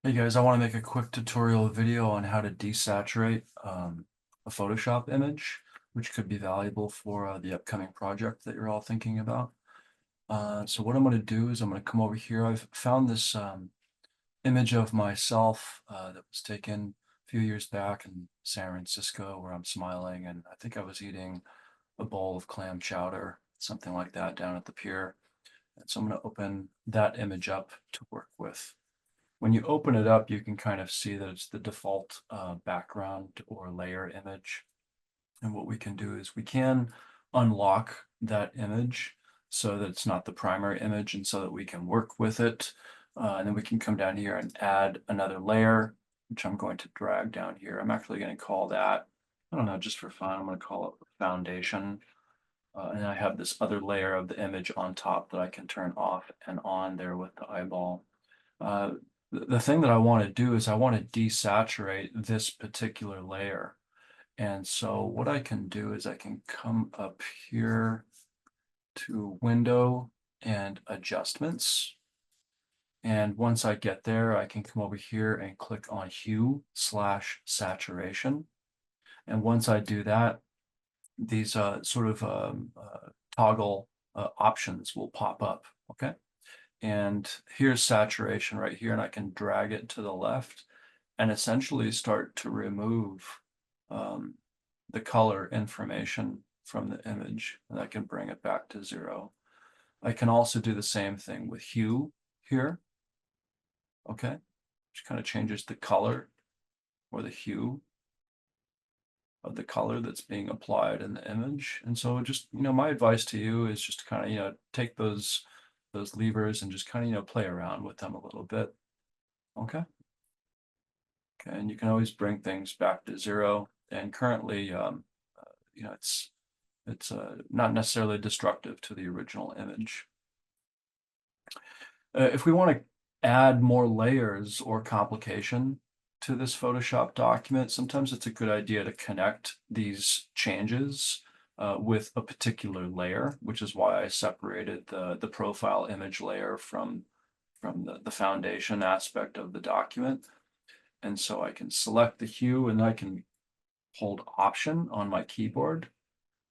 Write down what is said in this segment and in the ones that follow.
Hey guys, I want to make a quick tutorial video on how to desaturate a Photoshop image, which could be valuable for the upcoming project that you're all thinking about. So what I'm going to do is I'm going to come over here. I've found this image of myself that was taken a few years back in San Francisco where I'm smiling, and I think I was eating a bowl of clam chowder, something like that, down at the pier. And so I'm going to open that image up to work with. When you open it up, you can kind of see that it's the default background or layer image. And what we can do is we can unlock that image so that it's not the primary image and so that we can work with it. And then we can come down here and add another layer, which I'm going to drag down here. I'm actually going to call that, I don't know, just for fun, I'm going to call it foundation. And I have this other layer of the image on top that I can turn off and on there with the eyeball. Uh, the thing that I want to do is I want to desaturate this particular layer. And so what I can do is I can come up here to Window and Adjustments. And once I get there, I can come over here and click on Hue/Saturation. And once I do that, these toggle options will pop up, okay? And here's saturation right here, and I can drag it to the left and essentially start to remove um, the color information from the image, and I can bring it back to 0. I can also do the same thing with hue here, okay, which kind of changes the color or the hue of the color that's being applied in the image. And so just, my advice to you is just to kind of, take those levers and just kind of, play around with them a little bit. Okay. Okay, and you can always bring things back to 0. And currently, it's not necessarily destructive to the original image. If we want to add more layers or complication to this Photoshop document, sometimes it's a good idea to connect these changes with a particular layer, which is why I separated the profile image layer from the foundation aspect of the document. And so I can select the hue and I can hold Option on my keyboard,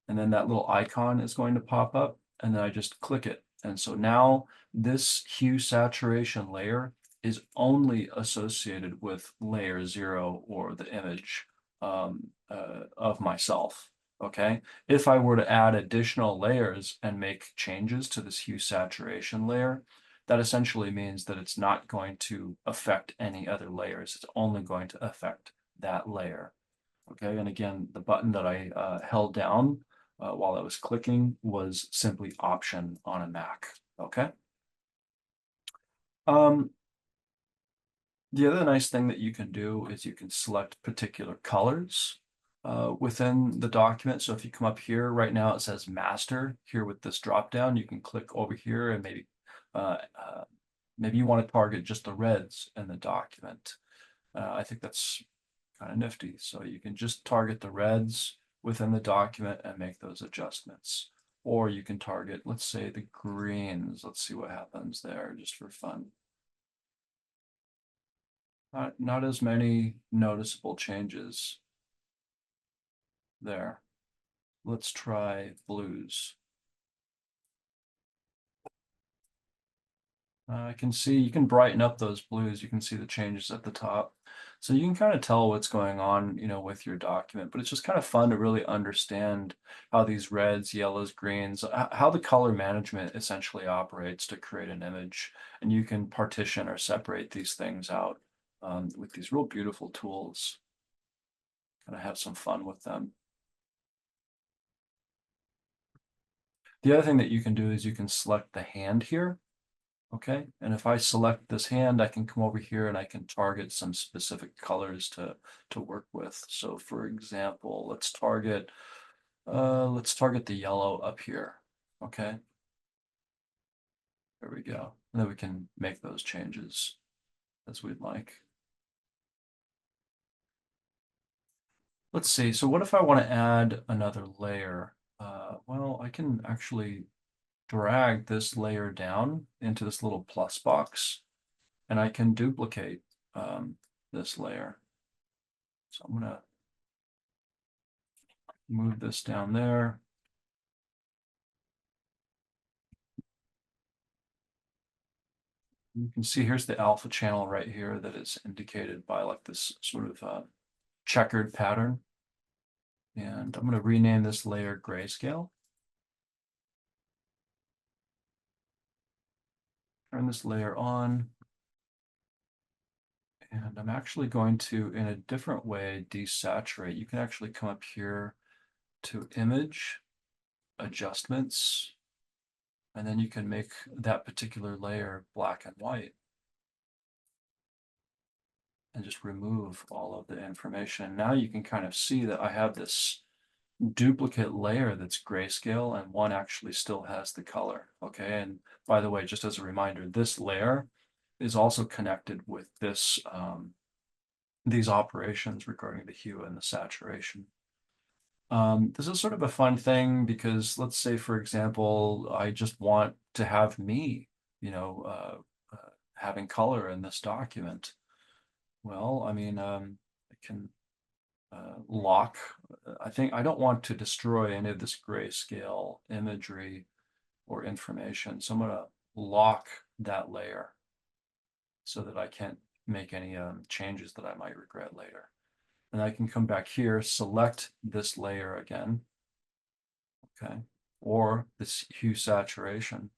and then that little icon is going to pop up, and then I just click it. And so now this hue saturation layer is only associated with layer 0 or the image of myself. Okay, if I were to add additional layers and make changes to this hue saturation layer, that essentially means that it's not going to affect any other layers. It's only going to affect that layer. Okay, and again, the button that I held down while I was clicking was simply Option on a Mac. Okay. Um, the other nice thing that you can do is you can select particular colors within the document. So if you come up here, right now it says Master here with this drop down. You can click over here and uh, uh, maybe you want to target just the reds in the document. I think that's kind of nifty. So you can just target the reds within the document and make those adjustments. Or you can target, let's say, the greens. Let's see what happens there just for fun. Not as many noticeable changes there. Let's try blues. I can see, you can brighten up those blues. You can see the changes at the top. So you can kind of tell what's going on, with your document, but it's just kind of fun to really understand how these reds, yellows, greens, how the color management essentially operates to create an image. And you can partition or separate these things out with these real beautiful tools. Kind of have some fun with them. The other thing that you can do is you can select the hand here. Okay, and if I select this hand, I can come over here and I can target some specific colors to work with. So for example, let's target the yellow up here. Okay, there we go. And then we can make those changes as we'd like. Let's see, so what if I want to add another layer? Well, I can actually drag this layer down into this little plus box, and I can duplicate this layer. So I'm gonna move this down there. You can see here's the alpha channel right here that is indicated by like this sort of checkered pattern. And I'm going to rename this layer grayscale. Turn this layer on. And I'm actually going to, in a different way, desaturate. You can actually come up here to image, adjustments, and then you can make that particular layer black and white. And just remove all of the information. Now you can kind of see that I have this duplicate layer that's grayscale and one actually still has the color. Okay, and by the way, just as a reminder, this layer is also connected with this these operations regarding the hue and the saturation. This is sort of a fun thing because let's say, for example, I just want to have me, having color in this document. Well, I mean, I can lock. I think I don't want to destroy any of this grayscale imagery or information. So I'm going to lock that layer so that I can't make any changes that I might regret later. And I can come back here, select this layer again, okay, or this hue saturation.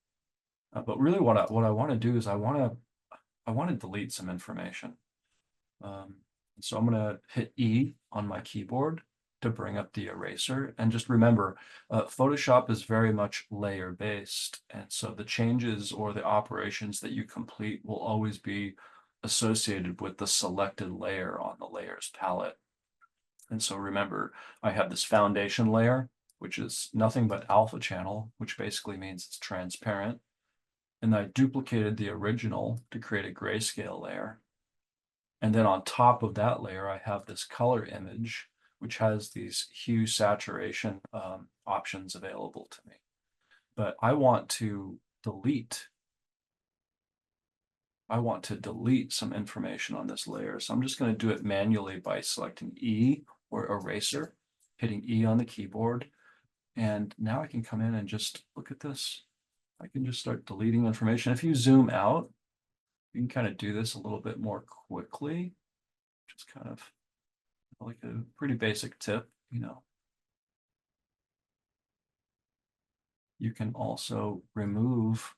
But really what I want to do is I want to delete some information. So I'm going to hit E on my keyboard to bring up the eraser. And just remember, Photoshop is very much layer based. And so the changes or the operations that you complete will always be associated with the selected layer on the layers palette. And so remember, I have this foundation layer, which is nothing but alpha channel, which basically means it's transparent. And I duplicated the original to create a grayscale layer. And then on top of that layer, I have this color image, which has these hue saturation options available to me. But I want to delete some information on this layer. So I'm just going to do it manually by selecting E or eraser, hitting E on the keyboard. And now I can come in and just look at this. I can just start deleting information. If you zoom out, you can kind of do this a little bit more quickly. Just kind of like a pretty basic tip, You can also remove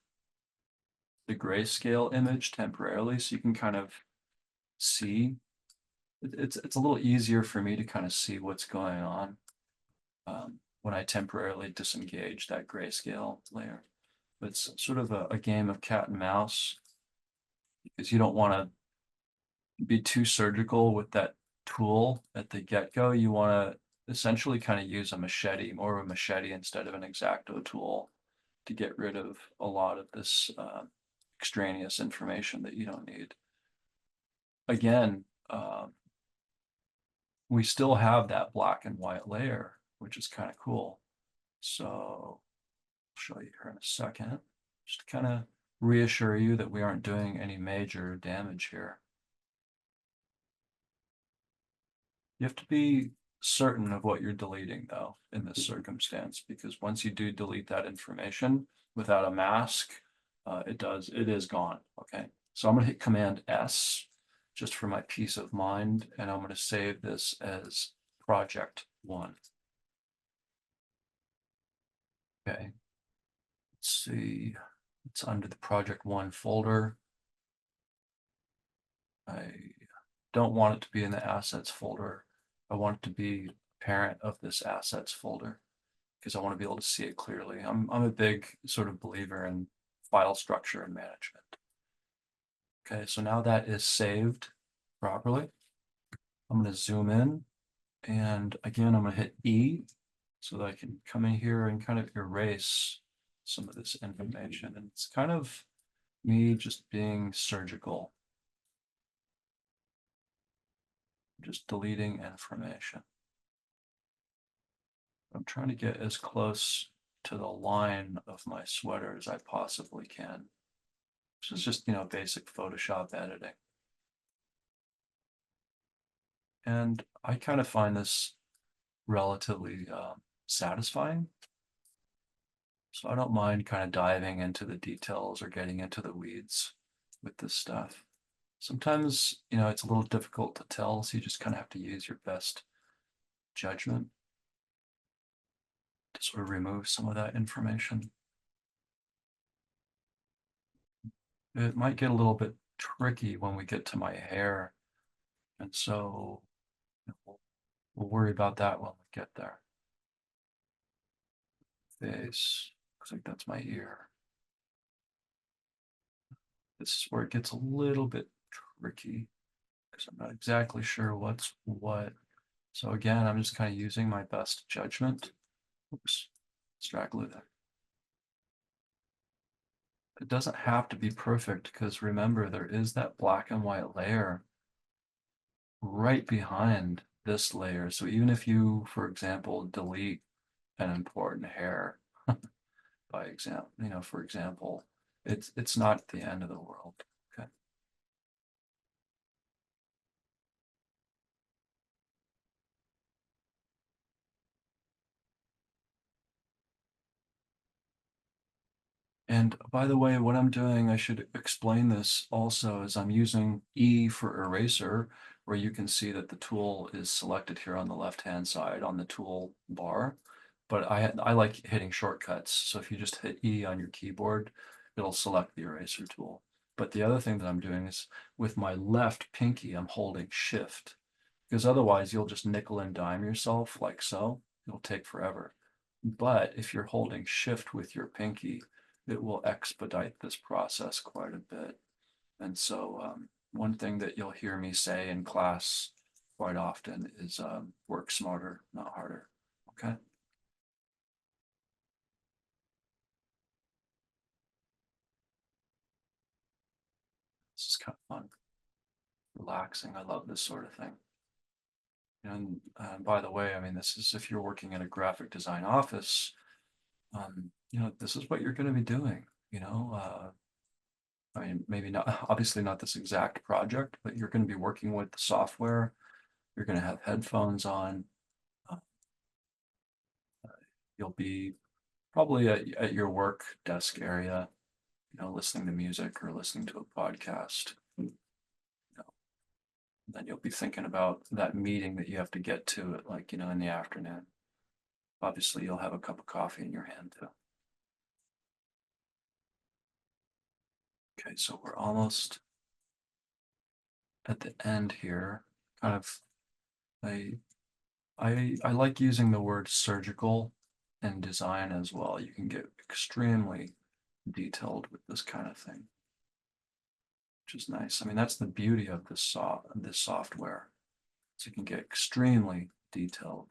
the grayscale image temporarily, so you can kind of see. It's a little easier for me to kind of see what's going on when I temporarily disengage that grayscale layer. But it's sort of a game of cat and mouse because you don't want to be too surgical with that tool at the get-go. You want to essentially kind of use a machete, more of a machete instead of an X-Acto tool to get rid of a lot of this extraneous information that you don't need. Again, we still have that black and white layer, which is kind of cool. So I'll show you here in a second, just to kind of reassure you that we aren't doing any major damage here. You have to be certain of what you're deleting, though, in this circumstance, because once you do delete that information without a mask, it is gone. Okay, so I'm going to hit Command S just for my peace of mind, and I'm going to save this as Project 1. Okay, let's see, it's under the Project 1 folder. I don't want it to be in the Assets folder. I want it to be parent of this Assets folder because I want to be able to see it clearly. I'm a big sort of believer in file structure and management. Okay, so now that is saved properly. I'm going to zoom in, and again, I'm going to hit E so that I can come in here and kind of erase some of this information. And it's kind of me just being surgical, just deleting information. I'm trying to get as close to the line of my sweater as I possibly can. This is just, basic Photoshop editing. And I kind of find this relatively satisfying. So I don't mind kind of diving into the details or getting into the weeds with this stuff. Sometimes, it's a little difficult to tell, so you just kind of have to use your best judgment to sort of remove some of that information. It might get a little bit tricky when we get to my hair, and so we'll worry about that when we get there. Face, looks like that's my ear. This is where it gets a little bit tricky because I'm not exactly sure what's what. So again, I'm just kind of using my best judgment. Oops, straggler there. It doesn't have to be perfect because remember, there is that black and white layer right behind this layer. So even if you, for example, delete an important hair by example, for example, it's not the end of the world. Okay. And by the way, what I'm doing, I should explain this also, is I'm using E for eraser, where you can see that the tool is selected here on the left-hand side on the tool bar. But I like hitting shortcuts. So if you just hit E on your keyboard, it'll select the eraser tool. But the other thing that I'm doing is with my left pinky, I'm holding Shift, because otherwise you'll just nickel and dime yourself like so. It'll take forever. But if you're holding Shift with your pinky, it will expedite this process quite a bit. And so one thing that you'll hear me say in class quite often is work smarter, not harder. Okay. This is kind of fun, relaxing. I love this sort of thing. And by the way, I mean, this is if you're working in a graphic design office, this is what you're going to be doing. I mean, maybe not, obviously not this exact project, but you're going to be working with the software. You're going to have headphones on. Uh, You'll be probably at your work desk area, listening to music or listening to a podcast. Then you'll be thinking about that meeting that you have to get to at like, in the afternoon. Obviously, you'll have a cup of coffee in your hand too. Okay, so we're almost at the end here. Kind of, I I like using the word surgical in design as well. You can get extremely detailed with this kind of thing, which is nice. I mean, that's the beauty of this software. So you can get extremely detailed.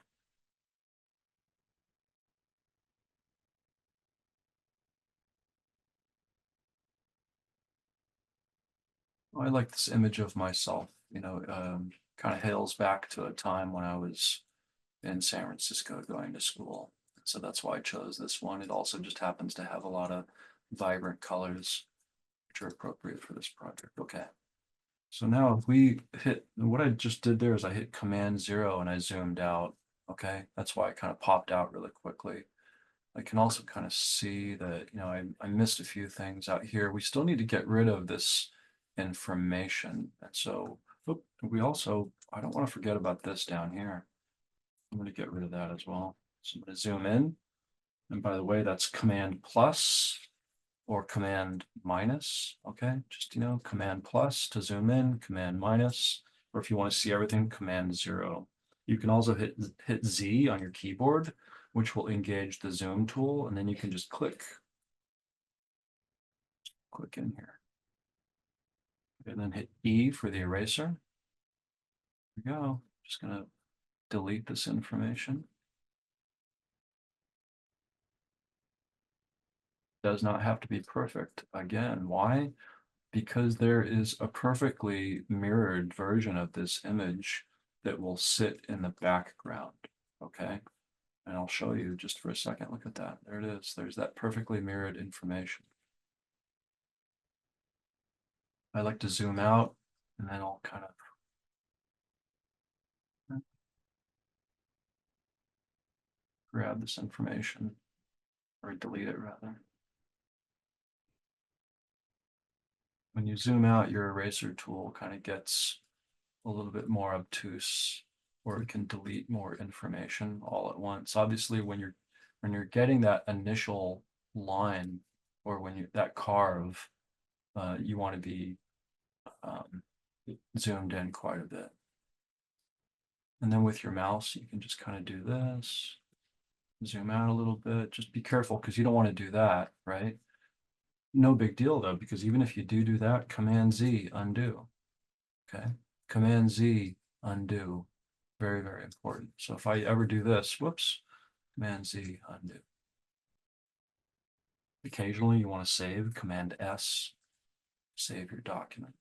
I like this image of myself, kind of hails back to a time when I was in San Francisco going to school. So that's why I chose this one. It also just happens to have a lot of vibrant colors, which are appropriate for this project. Okay. So now if we hit, what I just did there is I hit Command 0 and I zoomed out. Okay. That's why I kind of popped out really quickly. I can also kind of see that, I missed a few things out here. We still need to get rid of this information. And so I don't want to forget about this down here. I'm going to get rid of that as well. So I'm going to zoom in. And by the way, that's Command plus or Command minus. Okay, just, Command plus to zoom in, Command minus, or if you want to see everything, Command 0. You can also hit Z on your keyboard, which will engage the zoom tool, and then you can just click in here. And then hit E for the eraser. There we go. Just going to delete this information. Does not have to be perfect. Again, why? Because there is a perfectly mirrored version of this image that will sit in the background. Okay. And I'll show you just for a second. Look at that. There it is. There's that perfectly mirrored information. I like to zoom out and then I'll kind of grab this information, or delete it rather. When you zoom out, your eraser tool kind of gets a little bit more obtuse, or it can delete more information all at once. Obviously, when you're getting that initial line, or when you that carve, you want to be um, zoomed in quite a bit. And then with your mouse, you can just kind of do this, zoom out a little bit. Just be careful because you don't want to do that, right? No big deal though, because even if you do that, Command Z, undo. Okay, Command Z, undo. Very, very important. So if I ever do this, whoops, Command Z, undo. Occasionally you want to save, Command S, save your document.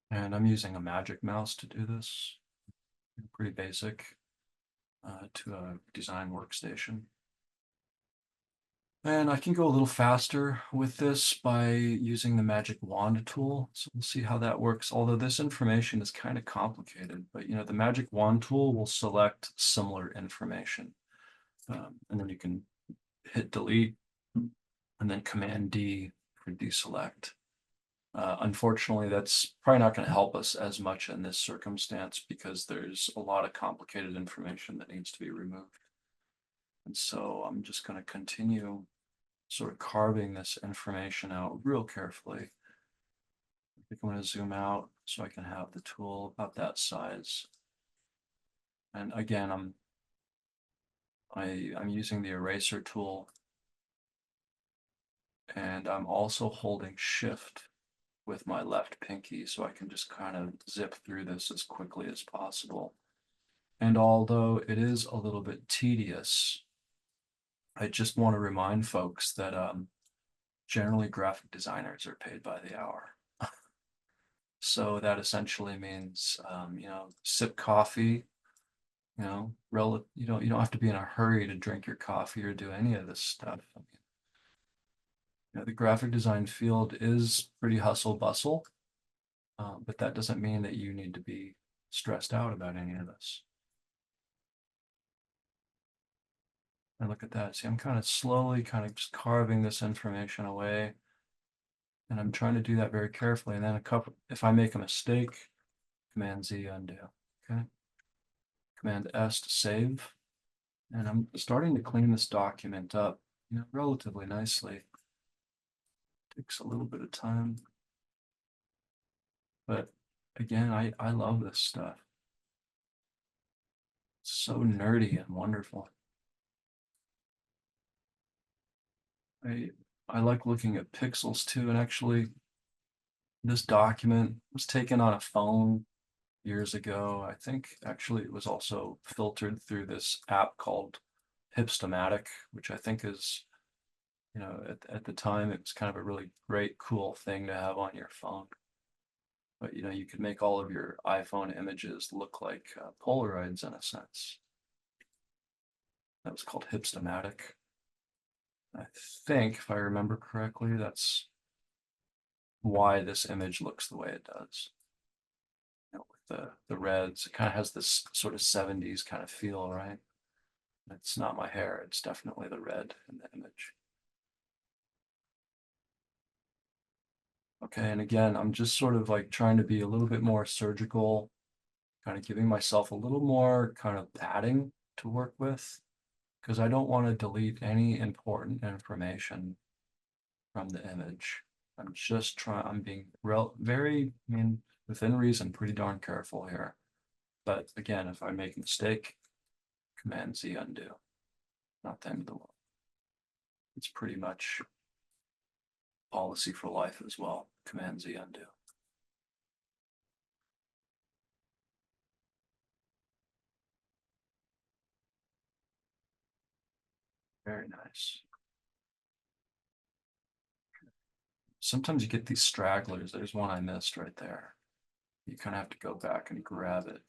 And I'm using a magic mouse to do this. Pretty basic to a design workstation. And I can go a little faster with this by using the magic wand tool. So we'll see how that works. Although this information is kind of complicated, but the magic wand tool will select similar information. And then you can hit delete and then Command D for deselect. Unfortunately, that's probably not going to help us as much in this circumstance because there's a lot of complicated information that needs to be removed. And so I'm just going to continue sort of carving this information out real carefully. I think I'm going to zoom out so I can have the tool about that size. And again, I'm using the eraser tool, and I'm also holding Shift with my left pinky so I can just kind of zip through this as quickly as possible. And although it is a little bit tedious, I just want to remind folks that generally graphic designers are paid by the hour. So that essentially means, sip coffee, you don't have to be in a hurry to drink your coffee or do any of this stuff. I mean, the graphic design field is pretty hustle bustle, but that doesn't mean that you need to be stressed out about any of this. And look at that. See, I'm kind of slowly kind of just carving this information away. And I'm trying to do that very carefully. And then if I make a mistake, Command Z, undo. Okay. Command S to save. And I'm starting to clean this document up, relatively nicely. Takes a little bit of time. But again, I love this stuff. It's so nerdy and wonderful. I like looking at pixels too, and actually this document was taken on a phone years ago. I think actually it was also filtered through this app called Hipstamatic, which I think is, at the time it was kind of a really great, cool thing to have on your phone. But you could make all of your iPhone images look like Polaroids in a sense. That was called Hipstamatic. I think, if I remember correctly, that's why this image looks the way it does. With the reds, it kind of has this sort of 70s kind of feel, right? It's not my hair, it's definitely the red in the image. Okay, and again, I'm just sort of like trying to be a little bit more surgical, kind of giving myself a little more kind of padding to work with, because I don't want to delete any important information from the image. I'm being very, within reason, pretty darn careful here. But again, if I make a mistake, Command Z, undo. Not the end of the world. It's pretty much policy for life as well. Command Z, undo. Very nice. Sometimes you get these stragglers. There's one I missed right there. You kind of have to go back and grab it.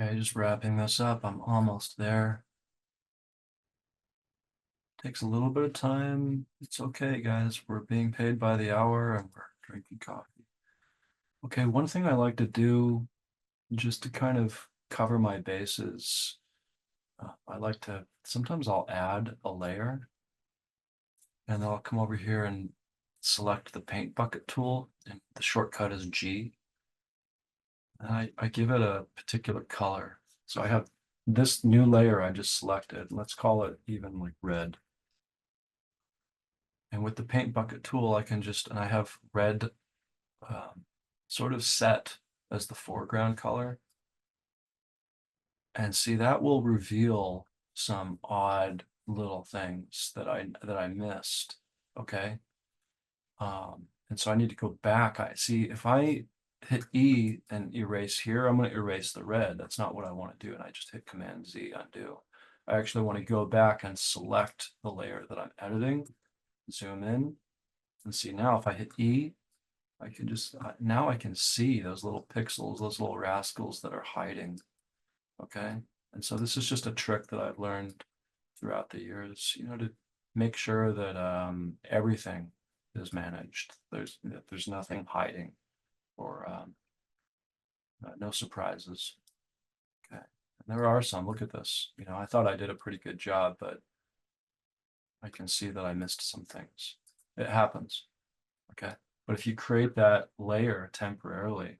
Okay, just wrapping this up. I'm almost there. Takes a little bit of time. It's okay, guys. We're being paid by the hour and we're drinking coffee. Okay, one thing I like to do just to kind of cover my bases, I like to, sometimes I'll add a layer and then I'll come over here and select the paint bucket tool, and the shortcut is G. And I give it a particular color. So I have this new layer I just selected. Let's call it even like red. And with the paint bucket tool, I can just, and I have red sort of set as the foreground color. And see, that will reveal some odd little things that I missed. Okay. And so I need to go back. I see if I hit E and erase here, I'm going to erase the red. That's not what I want to do. And I just hit Command Z, undo. I actually want to go back and select the layer that I'm editing, zoom in, and see now if I hit E, I can just, now I can see those little pixels, those little rascals that are hiding. Okay. And so this is just a trick that I've learned throughout the years, to make sure that everything is managed. There's nothing hiding, or no surprises. Okay. And there are some. Look at this. I thought I did a pretty good job, but I can see that I missed some things. It happens. Okay. But if you create that layer temporarily,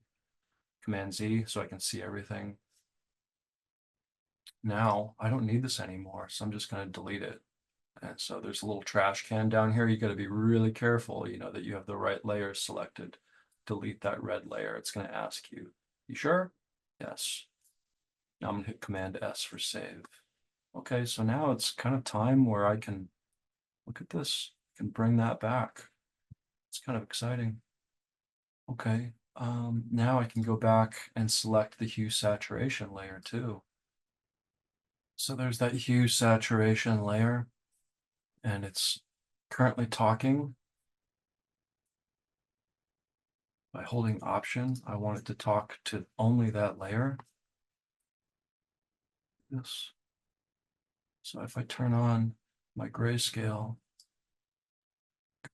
Command Z, so I can see everything. Now I don't need this anymore, so I'm just going to delete it. And so there's a little trash can down here. You got to be really careful, that you have the right layers selected. Delete that red layer. It's going to ask you, you sure? Yes. Now I'm going to hit Command S for save. Okay, so now it's kind of time where I can look at this, I can bring that back. It's kind of exciting. Okay, now I can go back and select the hue saturation layer too. So there's that hue saturation layer, and it's currently talking. By holding Option, I want it to talk to only that layer. Yes. So if I turn on my grayscale,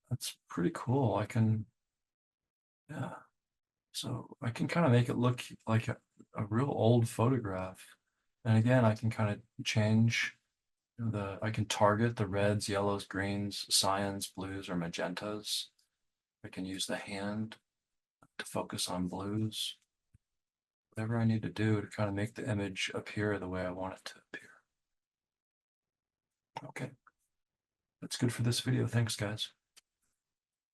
that's pretty cool. Yeah. So I can kind of make it look like a real old photograph. And again, I can kind of change I can target the reds, yellows, greens, cyans, blues, or magentas. I can use the hand to focus on blues. Whatever I need to do to kind of make the image appear the way I want it to appear. Okay. That's good for this video. Thanks, guys.